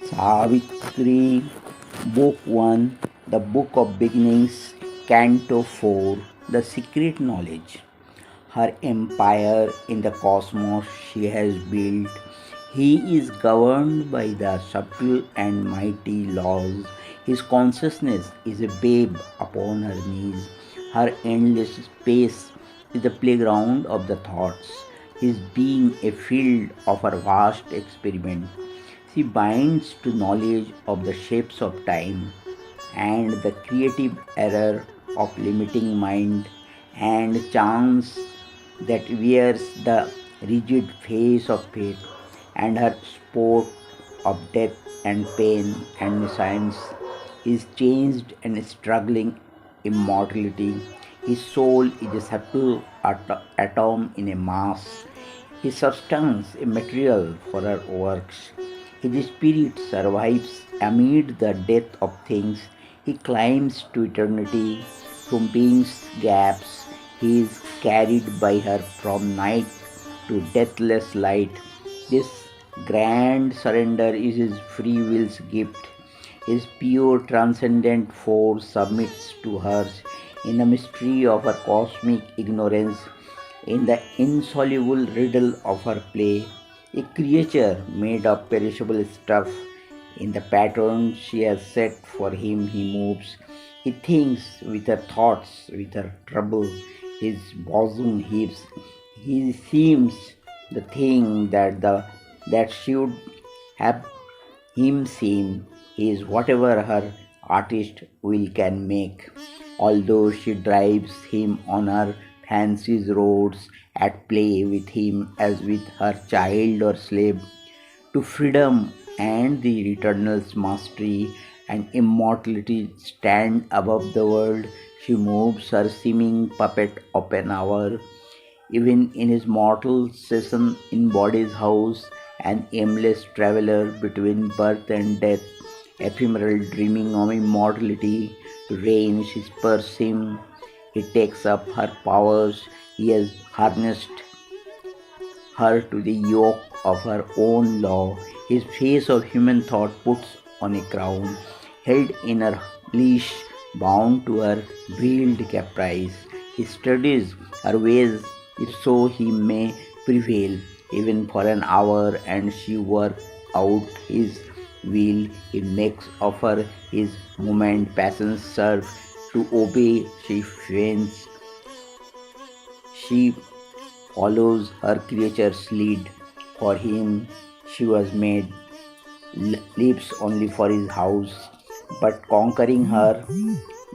Savitri, Book 1, The Book of Beginnings, Canto 4, The Secret Knowledge. Her empire in the cosmos she has built. He is governed by the subtle and mighty laws. His consciousness is a babe upon her knees. Her endless space is the playground of the thoughts. His being a field of her vast experiment. She binds to knowledge of the shapes of time and the creative error of limiting mind and chance that wears the rigid face of fate and her sport of death and pain and science is changed and struggling immortality. His soul is a subtle atom in a mass, his substance a material for her works. His spirit survives amid the death of things. He climbs to eternity from being's gaps. He is carried by her from night to deathless light. This grand surrender is his free will's gift. His pure transcendent force submits to hers in the mystery of her cosmic ignorance, in the insoluble riddle of her play, a creature made of perishable stuff. In the pattern she has set for him, he moves. He thinks with her thoughts, with her trouble. His bosom heaves. He seems the thing that should have him seem. He is whatever her artist will can make. Although she drives him on her fancy's roads, at play with him as with her child or slave, to freedom and the eternal's mastery and immortality stand above the world, she moves her seeming puppet of an hour. Even in his mortal season in body's house, an aimless traveler between birth and death, ephemeral dreaming of immortality, to reign she spurs him. He takes up her powers, he has harnessed her to the yoke of her own law. His face of human thought puts on a crown, held in her leash, bound to her veiled caprice. He studies her ways if so he may prevail, even for an hour, and she work out his will. He makes of her his moment, passions serve to obey. She faints, she follows her creature's lead. For him she was made, lives only for his house. But conquering her,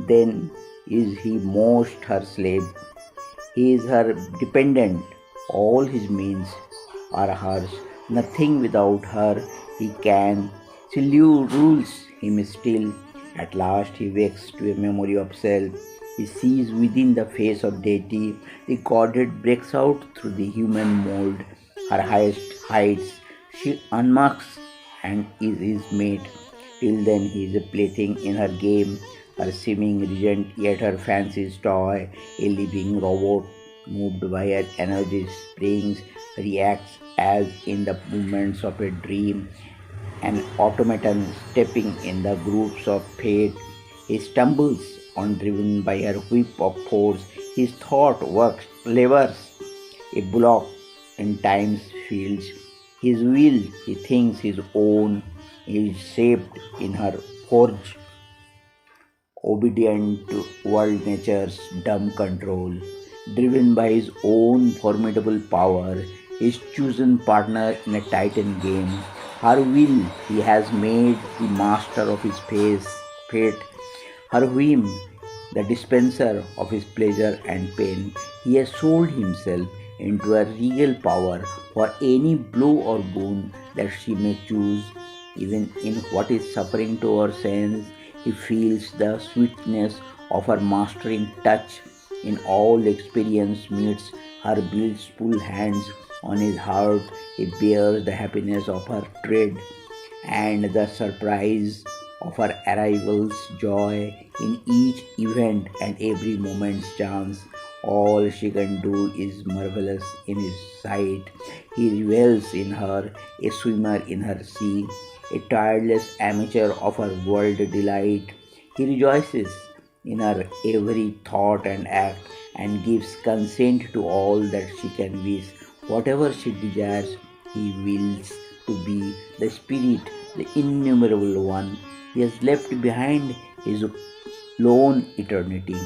then is he most her slave. He is her dependent. All his means are hers. Nothing without her he can. She rules him still. At last he wakes to a memory of self. He sees within the face of deity. The godhead breaks out through the human mold. Her highest heights she unmarks and is his mate. Till then he is a plaything in her game, her seeming regent, yet her fancy's toy, a living robot moved by her energy springs, reacts as in the movements of a dream, an automaton stepping in the grooves of fate. He stumbles on driven by her whip of force. His thought works, labors, a block in time's fields. His will he thinks his own is shaped in her forge, obedient to world nature's dumb control, driven by his own formidable power, his chosen partner in a titan game. Her will he has made the master of his fate, her whim the dispenser of his pleasure and pain. He has sold himself into a regal power for any blow or boon that she may choose. Even in what is suffering to her sense, he feels the sweetness of her mastering touch. In all experience meets her blissful hands on his heart. He bears the happiness of her tread and the surprise of her arrival's joy in each event and every moment's chance. All she can do is marvelous in his sight. He revels in her, a swimmer in her sea. a tireless amateur of her world delight. He rejoices in her every thought and act and gives consent to all that she can wish. Whatever she desires, he wills to be the spirit, the innumerable one. He has left behind his lone eternity.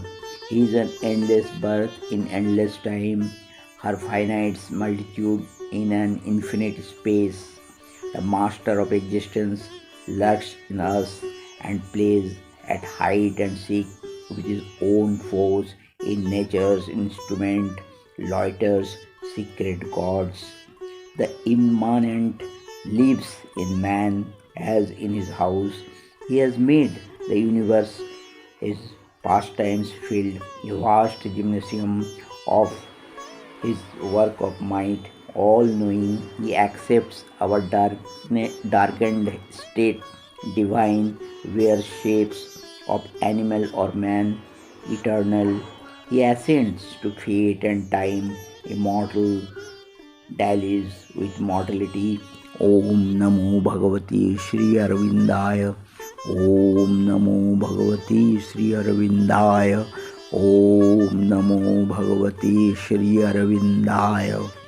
He is an endless birth in endless time, her finite multitude in an infinite space. The master of existence lurks in us and plays at hide and seek with his own force in nature's instrument, loiters secret gods. The immanent lives in man as in his house. He has made the universe his pastimes filled, a vast gymnasium of his work of might. All knowing, he accepts our darkened state divine, wears shapes of animal or man, eternal. He ascends to fate and time, immortal, dallies with mortality. Om Namo Bhagavati Sri Arvindaya. Om Namo Bhagavati Sri Arvindaya. Om Namo Bhagavati Sri Arvindaya.